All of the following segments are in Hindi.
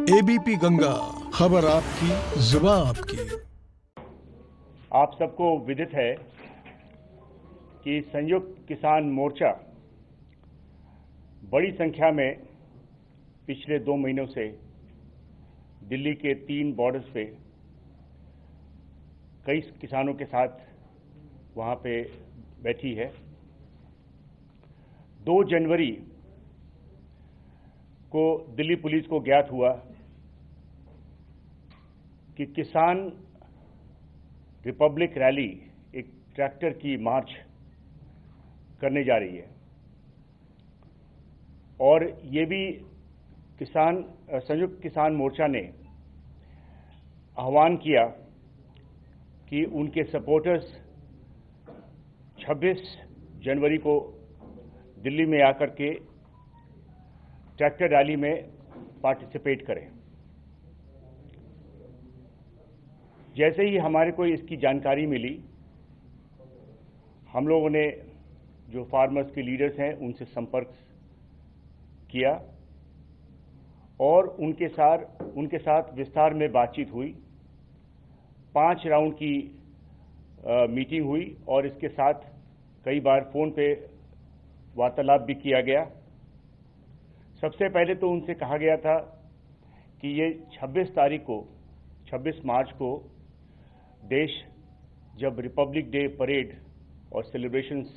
एबीपी गंगा, खबर आपकी, जुबान आपकी। आप सबको विदित है कि संयुक्त किसान मोर्चा बड़ी संख्या में पिछले 2 महीनों से दिल्ली के 3 बॉर्डर्स पे कई किसानों के साथ वहां पे बैठी है। 2 जनवरी को दिल्ली पुलिस को ज्ञात हुआ कि किसान रिपब्लिक रैली, एक ट्रैक्टर की मार्च करने जा रही है और ये भी संयुक्त किसान मोर्चा ने आह्वान किया कि उनके सपोर्टर्स 26 जनवरी को दिल्ली में आकर के ट्रैक्टर रैली में पार्टिसिपेट करें। जैसे ही हमारे को इसकी जानकारी मिली, हम लोगों ने जो फार्मर्स के लीडर्स हैं उनसे संपर्क किया और उनके साथ विस्तार में बातचीत हुई। 5 राउंड की मीटिंग हुई और इसके साथ कई बार फोन पे वार्तालाप भी किया गया। सबसे पहले तो उनसे कहा गया था कि ये 26 मार्च को देश जब रिपब्लिक डे परेड और सेलिब्रेशंस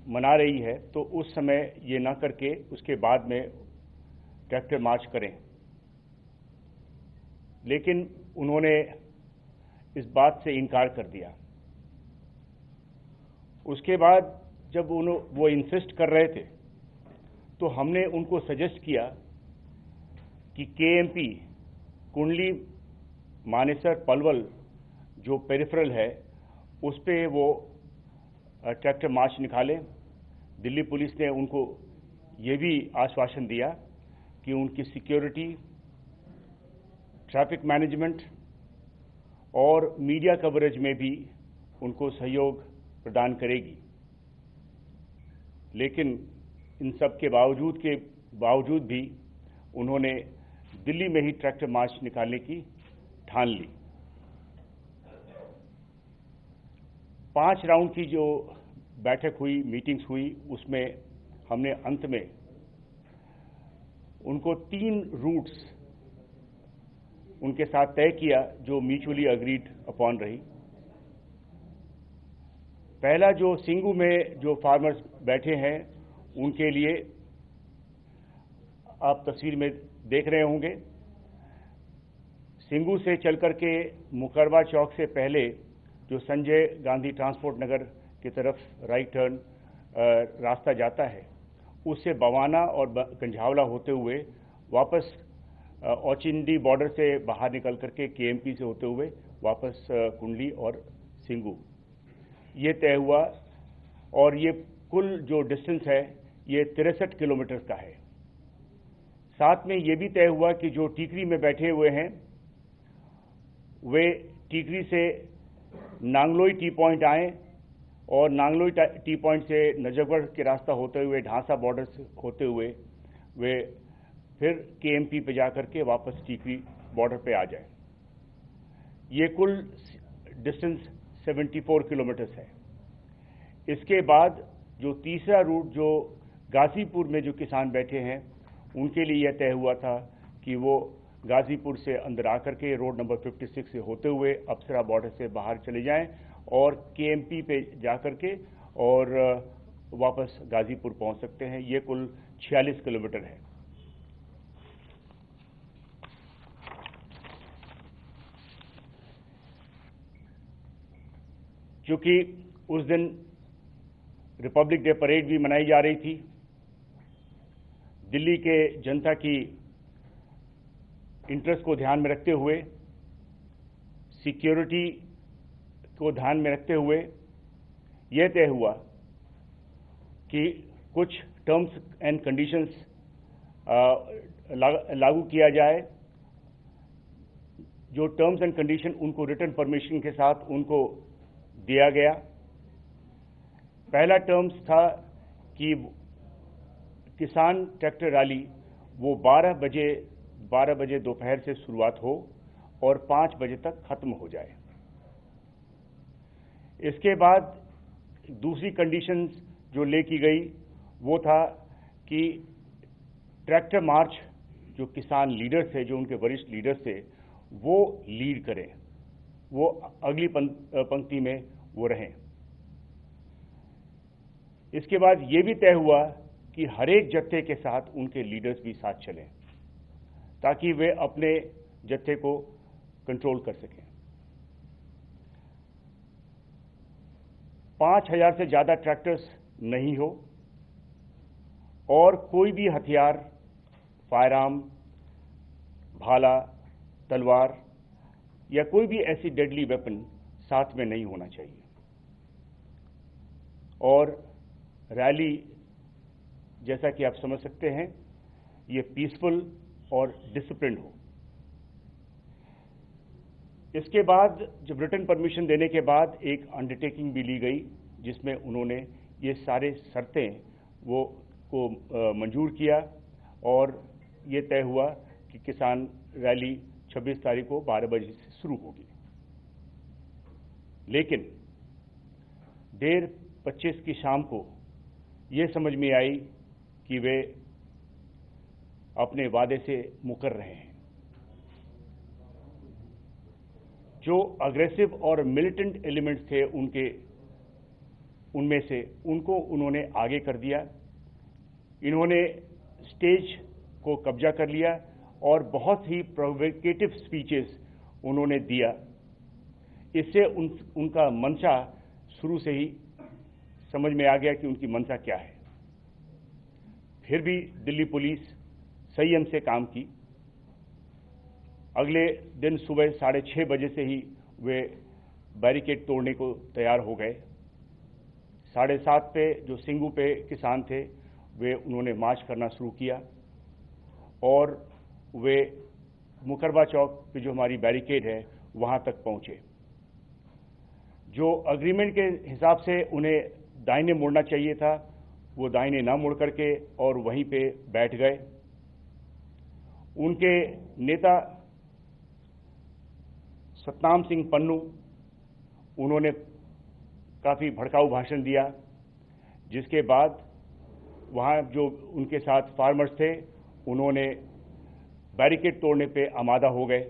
मना रही है तो उस समय ये ना करके उसके बाद में ट्रैक्टर मार्च करें, लेकिन उन्होंने इस बात से इनकार कर दिया। उसके बाद जब वो इंसिस्ट कर रहे थे तो हमने उनको सजेस्ट किया कि केएमपी कुंडली मानेसर पलवल जो पेरिफेरल है उस पे वो ट्रैक्टर मार्च निकालें। दिल्ली पुलिस ने उनको ये भी आश्वासन दिया कि उनकी सिक्योरिटी, ट्रैफिक मैनेजमेंट और मीडिया कवरेज में भी उनको सहयोग प्रदान करेगी। लेकिन इन सब के बावजूद भी उन्होंने दिल्ली में ही ट्रैक्टर मार्च निकालने की ठान ली। 5 राउंड की जो बैठक हुई, मीटिंग्स हुई, उसमें हमने अंत में उनको 3 रूट्स उनके साथ तय किया जो म्यूचुअली अग्रीड अपॉन रही। पहला, जो सिंगू में जो फार्मर्स बैठे हैं उनके लिए आप तस्वीर में देख रहे होंगे, सिंगू से चल करके मुकरबा चौक से पहले जो संजय गांधी ट्रांसपोर्ट नगर की तरफ राइट टर्न रास्ता जाता है, उससे बवाना और गंझावला होते हुए वापस औचिंडी बॉर्डर से बाहर निकल करके केएमपी से होते हुए वापस कुंडली और सिंगू ये तय हुआ। और ये कुल जो डिस्टेंस है ये 63 किलोमीटर का है। साथ में ये भी तय हुआ कि जो टीकरी में बैठे हुए हैं वे टीकरी से नांगलोई टी पॉइंट आए और नांगलोई टी पॉइंट से नजफगढ़ के रास्ता होते हुए ढांसा बॉर्डर से होते हुए वे फिर केएमपी पे जाकर के वापस टीकरी बॉर्डर पे आ जाए। ये कुल डिस्टेंस 74 किलोमीटर है। इसके बाद जो तीसरा रूट जो गाजीपुर में जो किसान बैठे हैं उनके लिए यह तय हुआ था कि वो गाजीपुर से अंदर आकर के रोड नंबर 56 से होते हुए अप्सरा बॉर्डर से बाहर चले जाएं और केएमपी पे जाकर के और वापस गाजीपुर पहुंच सकते हैं। ये कुल 46 किलोमीटर है। क्योंकि उस दिन रिपब्लिक डे परेड भी मनाई जा रही थी, दिल्ली के जनता की इंटरेस्ट को ध्यान में रखते हुए, सिक्योरिटी को ध्यान में रखते हुए यह तय हुआ कि कुछ टर्म्स एंड कंडीशंस लागू किया जाए। जो टर्म्स एंड कंडीशन उनको रिटर्न परमिशन के साथ उनको दिया गया। पहला टर्म्स था कि किसान ट्रैक्टर रैली वो 12 बजे दोपहर से शुरुआत हो और 5 बजे तक खत्म हो जाए। इसके बाद दूसरी कंडीशंस जो ले की गई वो था कि ट्रैक्टर मार्च जो किसान लीडर्स थे, जो उनके वरिष्ठ लीडर्स थे, वो लीड करें, वो अगली पंक्ति में वो रहें। इसके बाद ये भी तय हुआ कि हर एक जत्थे के साथ उनके लीडर्स भी साथ चलें ताकि वे अपने जत्थे को कंट्रोल कर सकें। 5000 से ज्यादा ट्रैक्टर्स नहीं हो और कोई भी हथियार, फायरआर्म, भाला, तलवार या कोई भी ऐसी डेडली वेपन साथ में नहीं होना चाहिए और रैली, जैसा कि आप समझ सकते हैं, ये पीसफुल और डिसिप्लिन्ड हो। इसके बाद जब रिटन परमिशन देने के बाद एक अंडरटेकिंग भी ली गई जिसमें उन्होंने ये सारे शर्तें को मंजूर किया और ये तय हुआ कि किसान रैली 26 तारीख को 12 बजे से शुरू होगी। लेकिन 1:25 की शाम को ये समझ में आई कि वे अपने वादे से मुकर रहे हैं। जो अग्रेसिव और मिलिटेंट एलिमेंट्स थे उनमें से उनको उन्होंने आगे कर दिया। इन्होंने स्टेज को कब्जा कर लिया और बहुत ही प्रोवोकेटिव स्पीचेस उन्होंने दिया। इससे उनका मंशा शुरू से ही समझ में आ गया कि उनकी मंशा क्या है। फिर भी दिल्ली पुलिस संयम से काम की। अगले दिन सुबह 6:30 बजे से ही वे बैरिकेड तोड़ने को तैयार हो गए। 7:30 पे जो सिंगू पे किसान थे वे उन्होंने मार्च करना शुरू किया और वे मुकरबा चौक पे जो हमारी बैरिकेड है वहां तक पहुंचे। जो अग्रीमेंट के हिसाब से उन्हें दाहिने मुड़ना चाहिए था वो दाहिने ना मुड़ करके और वहीं पे बैठ गए। उनके नेता सतनाम सिंह पन्नू, उन्होंने काफी भड़काऊ भाषण दिया, जिसके बाद वहां जो उनके साथ फार्मर्स थे उन्होंने बैरिकेड तोड़ने पे आमादा हो गए।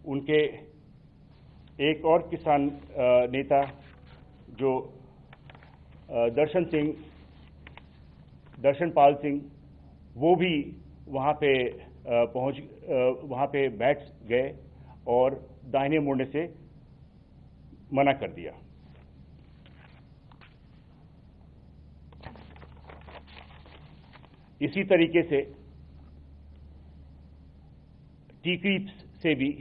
उनके एक और किसान नेता जो दर्शनपाल सिंह, वो भी वहां पे बैठ गए और दाहिने मुड़ने से मना कर दिया। इसी तरीके से टीकरी से भी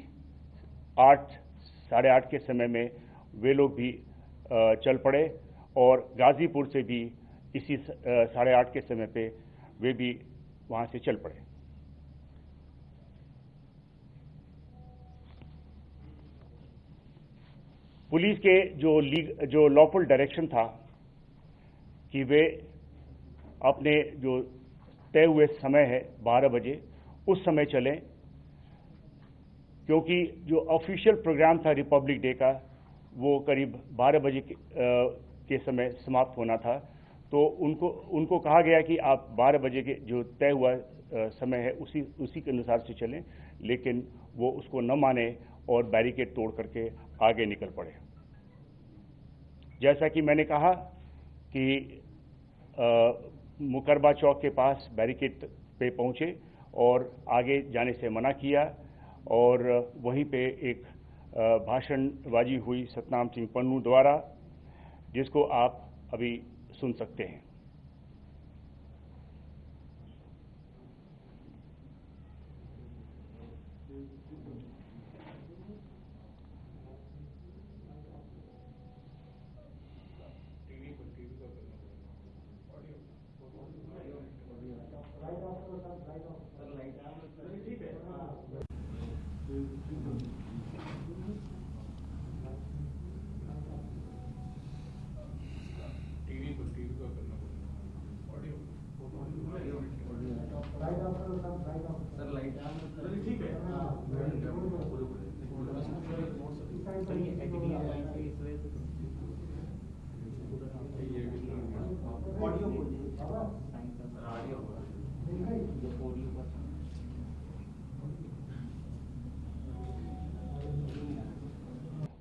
8-8:30 के समय में वे लोग भी चल पड़े और गाजीपुर से भी इसी 8:30 के समय पे वे भी वहां से चल पड़े। पुलिस के जो लॉफुल डायरेक्शन था कि वे अपने जो तय हुए समय है 12 बजे उस समय चलें, क्योंकि जो ऑफिशियल प्रोग्राम था रिपब्लिक डे का वो करीब 12 बजे के समय समाप्त होना था। तो उनको कहा गया कि आप 12 बजे के जो तय हुआ समय है उसी के अनुसार से चलें, लेकिन वो उसको न माने और बैरिकेड तोड़ करके आगे निकल पड़े। जैसा कि मैंने कहा कि मुकरबा चौक के पास बैरिकेड पे पहुंचे और आगे जाने से मना किया और वहीं पे एक भाषणबाजी हुई सतनाम सिंह पन्नू द्वारा, जिसको आप अभी सुन सकते हैं।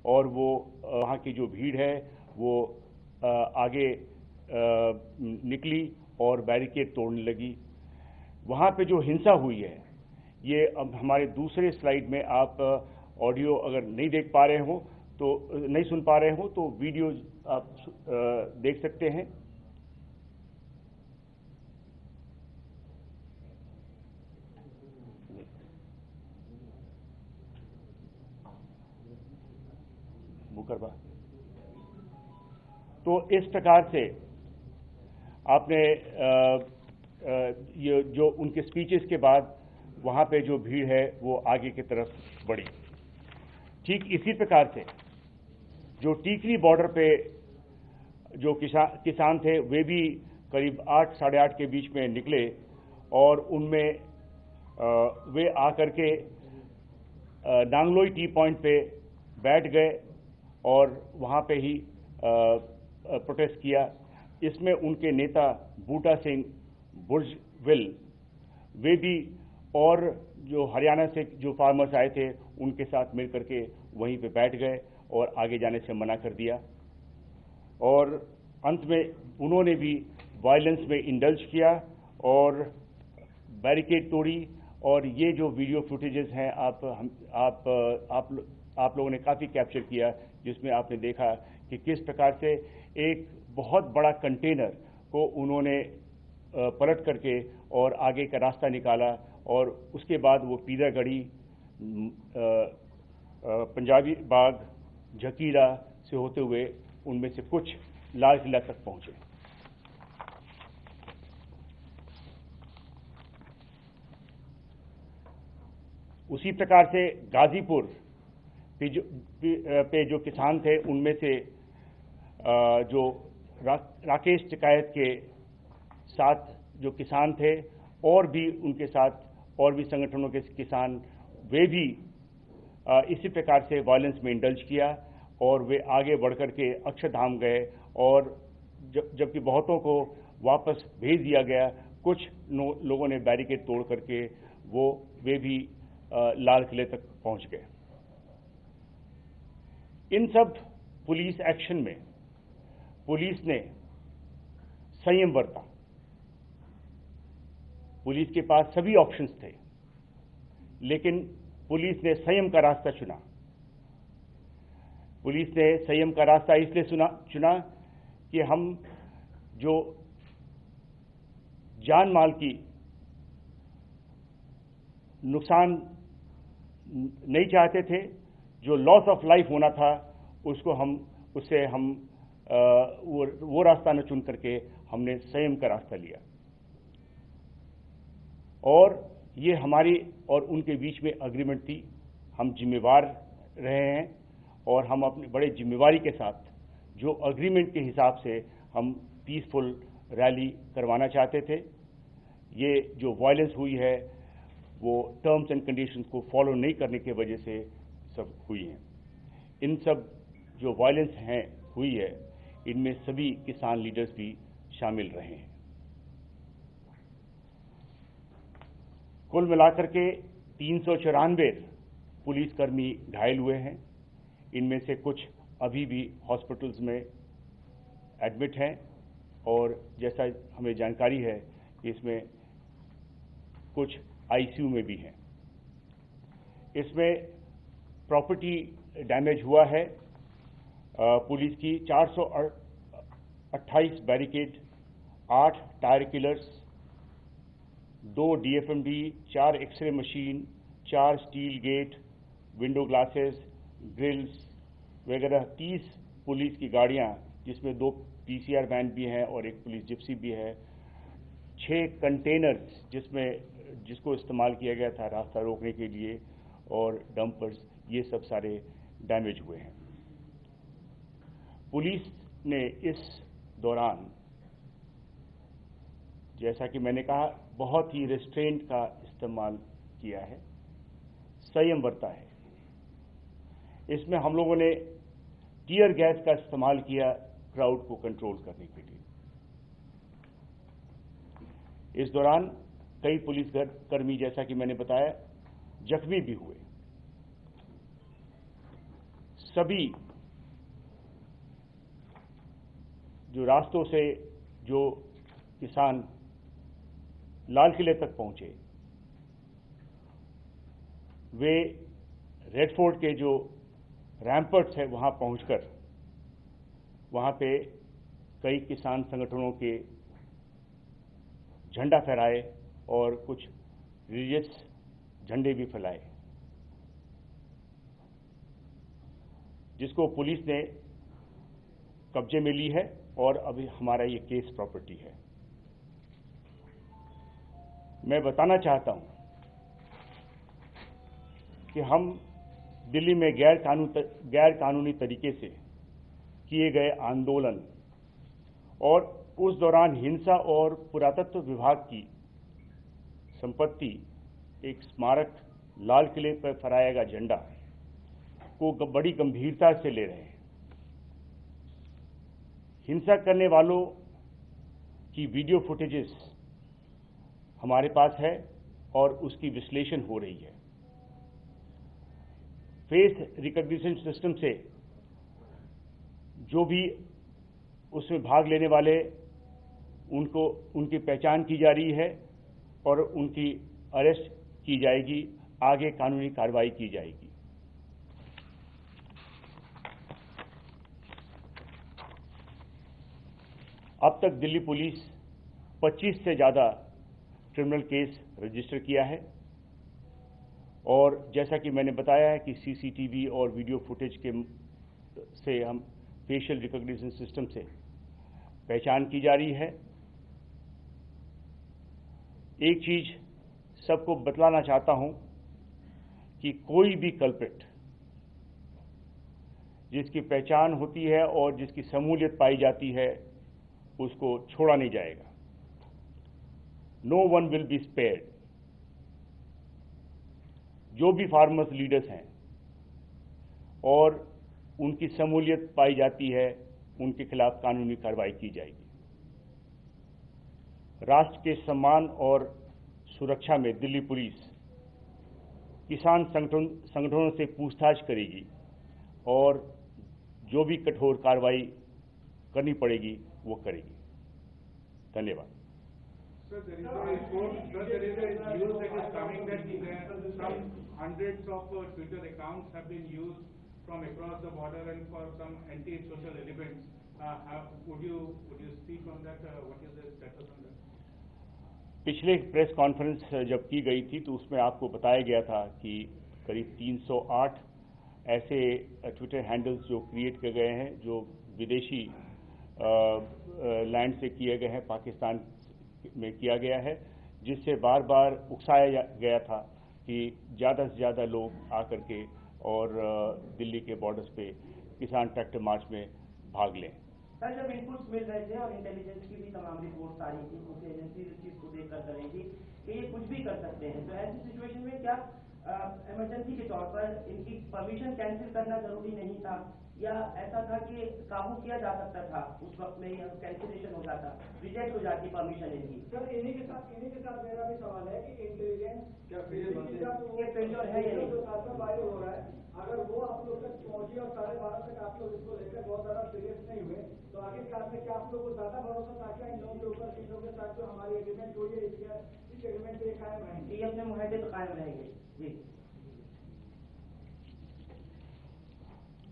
और वो वहाँ की जो भीड़ है वो आगे निकली और बैरिकेड तोड़ने लगी। वहाँ पे जो हिंसा हुई है, ये अब हमारे दूसरे स्लाइड में आप ऑडियो अगर नहीं देख पा रहे हो तो नहीं सुन पा रहे हो तो वीडियो आप देख सकते हैं। मुकरबा तो इस प्रकार से आपने ये जो उनके स्पीचेस के बाद वहाँ पे जो भीड़ है वो आगे की तरफ बढ़ी। ठीक इसी प्रकार से जो टीकरी बॉर्डर पे जो किसान थे वे भी करीब 8 साढ़े 8 के बीच में निकले और उनमें वे आकर के नांगलोई टी पॉइंट पे बैठ गए और वहाँ पे ही प्रोटेस्ट किया। इसमें उनके नेता बूटा सिंह बुर्जविल वे भी और जो हरियाणा से जो फार्मर्स आए थे उनके साथ मिलकर के वहीं पे बैठ गए और आगे जाने से मना कर दिया। और अंत में उन्होंने भी वायलेंस में इंडल्ज किया और बैरिकेड तोड़ी। और ये जो वीडियो फुटेजेस हैं आप लोगों ने काफ़ी कैप्चर किया, जिसमें आपने देखा कि किस प्रकार से एक बहुत बड़ा कंटेनर को उन्होंने पलट करके और आगे का रास्ता निकाला और उसके बाद वो पीरागढ़ी, पंजाबी बाग, झकीरा से होते हुए उनमें से कुछ लाल किला तक पहुंचे। उसी प्रकार से गाजीपुर पे जो किसान थे उनमें से जो राकेश टिकायत के साथ जो किसान थे और भी उनके साथ और भी संगठनों के किसान वे भी इसी प्रकार से वायलेंस में इंडल्ज किया और वे आगे बढ़कर के अक्षरधाम गए और जबकि बहुतों को वापस भेज दिया गया, कुछ लोगों ने बैरिकेड तोड़ करके वे भी लाल किले तक पहुंच गए। इन सब पुलिस एक्शन में पुलिस ने संयम बरता। पुलिस के पास सभी ऑप्शंस थे, लेकिन पुलिस ने संयम का रास्ता चुना। पुलिस ने संयम का रास्ता इसलिए चुना कि हम जो जान माल की नुकसान नहीं चाहते थे, जो लॉस ऑफ लाइफ होना था उससे हम वो रास्ता न चुन करके हमने संयम का रास्ता लिया। और ये हमारी और उनके बीच में एग्रीमेंट थी। हम जिम्मेवार रहे हैं और हम अपनी बड़े जिम्मेवारी के साथ जो एग्रीमेंट के हिसाब से हम पीसफुल रैली करवाना चाहते थे। ये जो वायलेंस हुई है वो टर्म्स एंड कंडीशंस को फॉलो नहीं करने की वजह से सब हुई है। इन सब जो वायलेंस हुई है इनमें सभी किसान लीडर्स भी शामिल रहे हैं। कुल मिलाकर के 394 पुलिसकर्मी घायल हुए हैं। इनमें से कुछ अभी भी हॉस्पिटल्स में एडमिट हैं और जैसा हमें जानकारी है इसमें कुछ आईसीयू में भी हैं। इसमें प्रॉपर्टी डैमेज हुआ है पुलिस की 428 barricade, 8 tyre killers, 2 DFMD, 4 x-ray machine, 4 steel gate, window glasses, grills वगैरह 30 पुलिस की गाड़ियां, जिसमें 2 PCR वैन भी हैं और एक पुलिस जिप्सी भी है, 6 कंटेनर्स जिसको इस्तेमाल किया गया था रास्ता रोकने के लिए और डंपर्स, ये सब सारे डैमेज हुए हैं। पुलिस ने इस दौरान जैसा कि मैंने कहा, बहुत ही रेस्ट्रेंट का इस्तेमाल किया है, संयम बरता है। इसमें हम लोगों ने टीयर गैस का इस्तेमाल किया क्राउड को कंट्रोल करने के लिए। इस दौरान कई पुलिसकर्मी, जैसा कि मैंने बताया, जख्मी भी हुए। सभी जो रास्तों से जो किसान लाल किले तक पहुंचे, वे रेड फोर्ट के जो रैम्पर्ट्स है वहां पहुंचकर वहां पे कई किसान संगठनों के झंडा फहराए और कुछ रिलीजियस झंडे भी फैलाए, जिसको पुलिस ने कब्जे में ली है और अभी हमारा ये केस प्रॉपर्टी है। मैं बताना चाहता हूं कि हम दिल्ली में गैर कानूनी तरीके से किए गए आंदोलन और उस दौरान हिंसा और पुरातत्व विभाग की संपत्ति, एक स्मारक लाल किले पर फहराया गया झंडा को बड़ी गंभीरता से ले रहे हैं। हिंसा करने वालों की वीडियो फुटेजेस हमारे पास है और उसकी विश्लेषण हो रही है। फेस रिकॉग्निशन सिस्टम से जो भी उसमें भाग लेने वाले उनकी पहचान की जा रही है और उनकी अरेस्ट की जाएगी, आगे कानूनी कार्रवाई की जाएगी। अब तक दिल्ली पुलिस 25 से ज़्यादा क्रिमिनल केस रजिस्टर किया है और जैसा कि मैंने बताया है कि सीसीटीवी और वीडियो फुटेज से हम फेशियल रिकॉग्निशन सिस्टम से पहचान की जा रही है। एक चीज सबको बतलाना चाहता हूं कि कोई भी कल्प्रिट जिसकी पहचान होती है और जिसकी शमूलियत पाई जाती है उसको छोड़ा नहीं जाएगा। No one will be spared. जो भी फार्मर्स लीडर्स हैं और उनकी शमूलियत पाई जाती है, उनके खिलाफ कानूनी कार्रवाई की जाएगी। राष्ट्र के सम्मान और सुरक्षा में दिल्ली पुलिस किसान संगठनों से पूछताछ करेगी और जो भी कठोर कार्रवाई करनी पड़ेगी वो करेगी। धन्यवाद। Sir, there is a report, sir, there is a news that is coming that some hundreds of Twitter accounts have been used from across the border and for some anti-social elements. Would you speak on that? What is the status on that? पिछले प्रेस कॉन्फ्रेंस जब की गई थी तो उसमें आपको बताया गया था कि करीब 308 ऐसे ट्विटर हैंडल्स जो क्रिएट किए गए हैं जो विदेशी लैंड से किए गए हैं, पाकिस्तान में किया गया है, जिससे बार बार उकसाया गया था कि ज़्यादा से ज़्यादा लोग आकर के और दिल्ली के बॉर्डर्स पे किसान ट्रैक्टर मार्च में भाग लें। सर, जब इनपुट्स मिल रहे थे और इंटेलिजेंस की भी तमाम रिपोर्ट्स आ रही थी, कुछ एजेंसी इस चीज को देखकर करेंगी कि ये कुछ भी कर सकते हैं, तो ऐसी सिचुएशन में क्या इमरजेंसी के तौर पर इनकी परमिशन कैंसिल करना जरूरी नहीं था, या ऐसा था कि काबू किया जा सकता था, उस वक्त में कैंसिलेशन हो जाता, रिजेक्ट हो जाती परमिशन इनकी? सर, इन्हीं के साथ मेरा भी सवाल है कि इंटेलिजेंस क्या फेलियर है या नहीं हो रहा है, अगर वो आप लोग तक पहुंची और 12:30 तक आप लोग इसको लेकर बहुत ज्यादा सीरियस नहीं हुए, तो आखिरकार में क्या आप लोग को ज्यादा भरोसा था क्या इन लोगों के ऊपर, इन लोगों के साथ जो हमारी एग्रीमेंट हुई है इस एग्रीमेंट पे कायम रहेंगे, ये अपने मुआहदे पे कायम रहेंगे? जी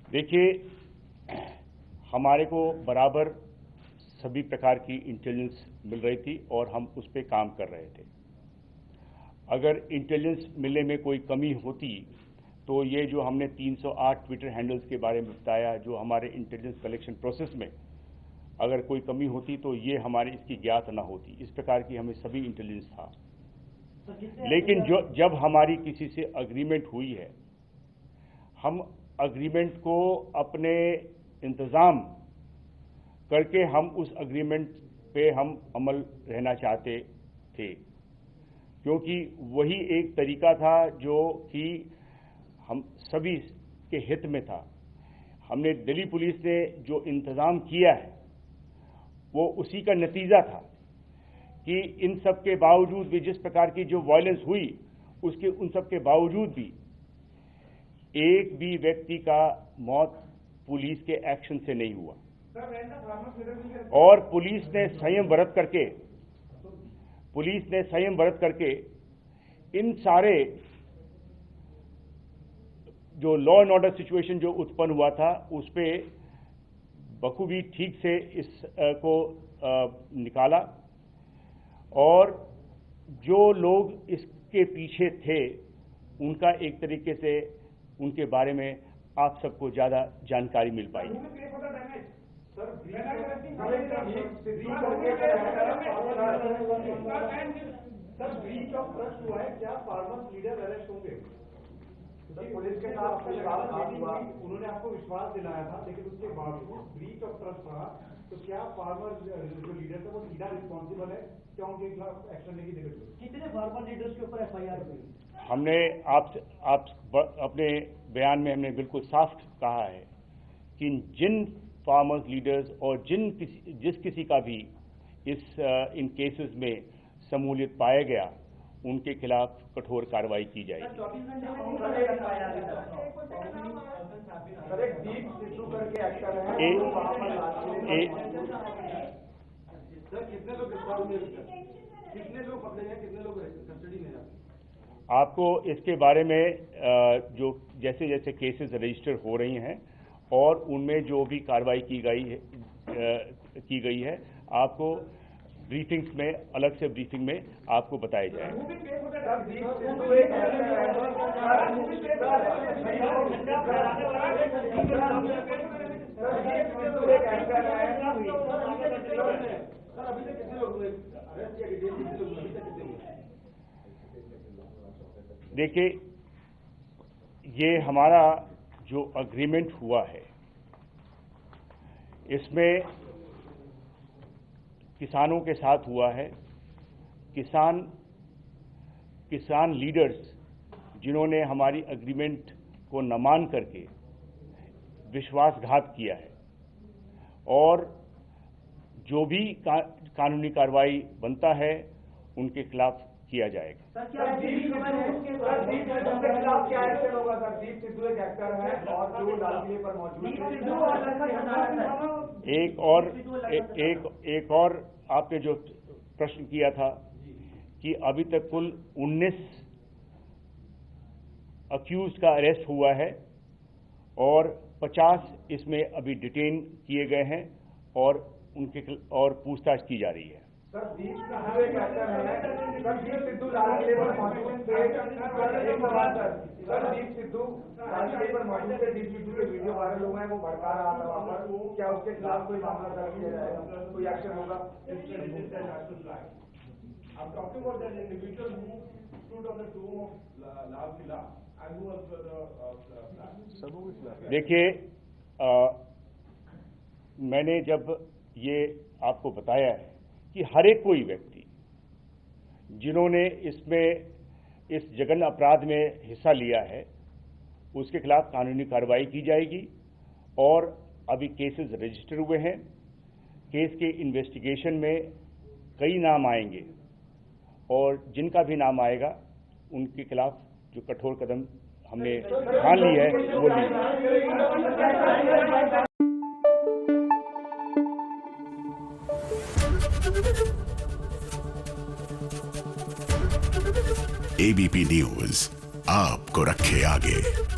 देखिए, हमारे को बराबर सभी प्रकार की इंटेलिजेंस मिल रही थी और हम उस पर काम कर रहे थे। अगर इंटेलिजेंस मिलने में कोई कमी होती तो ये जो हमने 308 ट्विटर हैंडल्स के बारे में बताया, जो हमारे इंटेलिजेंस कलेक्शन प्रोसेस में अगर कोई कमी होती तो ये हमारी इसकी ज्ञात ना होती। इस प्रकार की हमें सभी इंटेलिजेंस था। लेकिन जब हमारी किसी से अग्रीमेंट हुई है, हम अग्रीमेंट को अपने इंतजाम करके हम उस अग्रीमेंट पे हम अमल रहना चाहते थे, क्योंकि वही एक तरीका था जो कि हम सभी के हित में था। हमने दिल्ली पुलिस ने जो इंतज़ाम किया है वो उसी का नतीजा था कि इन सब के बावजूद भी, जिस प्रकार की जो वायलेंस हुई, उसके उन सब के बावजूद भी एक भी व्यक्ति का मौत पुलिस के एक्शन से नहीं हुआ। और पुलिस ने संयम बरत करके इन सारे जो लॉ एंड ऑर्डर सिचुएशन जो उत्पन्न हुआ था उस पे बखूबी ठीक से को निकाला, और जो लोग इसके पीछे थे उनका एक तरीके से उनके बारे में आप सबको ज्यादा जानकारी मिल पाई। ब्रीच ऑफ ट्रस्ट हुआ है, क्या फार्मर्स लीडर अरेस्ट होंगे? पुलिस के साथ हुआ, उन्होंने आपको विश्वास दिलाया था, लेकिन उसके बावजूद ब्रीच ऑफ ट्रस्ट रहा, तो क्या फार्मर्स जो लीडर थे वो सीधा रिस्पॉन्सिबल है? क्या उनके खिलाफ एक्शन लेगी जरूरत? कितने फार्मर लीडर्स के ऊपर FIR हुई? हमने आप अपने बयान में हमने बिल्कुल साफ कहा है कि जिन फार्मर्स लीडर्स और जिस किसी का भी इन केसेस में शमूलियत पाया गया उनके खिलाफ कठोर कार्रवाई की जाएगी। कितने लोग पकड़े गए, कितने लोग कस्टडी में हैं? आपको इसके बारे में जो जैसे जैसे केसेस रजिस्टर हो रही हैं और उनमें जो भी कार्रवाई की गई है आपको ब्रीफिंग्स में, अलग से ब्रीफिंग में आपको बताया जाएगा। देखिए, ये हमारा जो अग्रीमेंट हुआ है इसमें किसानों के साथ हुआ है। किसान लीडर्स जिन्होंने हमारी एग्रीमेंट को न मान करके विश्वासघात किया है, और जो भी कानूनी कार्रवाई बनता है उनके खिलाफ किया जाएगा। एक और आपने जो प्रश्न किया था कि अभी तक कुल 19 अक्यूज का अरेस्ट हुआ है और 50 इसमें अभी डिटेन किए गए हैं और पूछताछ की जा रही है। सर, दीप सिद्धू लाल किले पर मौजूद थे। सर, दीप सिद्धू लाल किले पर मौजूद थे। दीप सिद्धू के वीडियो वायरल हुए हैं, वो भड़का रहा था वहाँ पर। क्या उसके खिलाफ कोई मामला दर्ज किया जाएगा, कोई एक्शन होगा? I'm talking about that individual who stood on the tomb of Lal Killa and who was the देखिए, मैंने जब ये आपको बताया है कि हर एक कोई व्यक्ति जिन्होंने इस जघन्य अपराध में हिस्सा लिया है उसके खिलाफ कानूनी कार्रवाई की जाएगी, और अभी केसेस रजिस्टर हुए हैं। केस के इन्वेस्टिगेशन में कई नाम आएंगे और जिनका भी नाम आएगा उनके खिलाफ जो कठोर कदम हमने ठान ली है वो ली। ABP न्यूज आपको रखे आगे।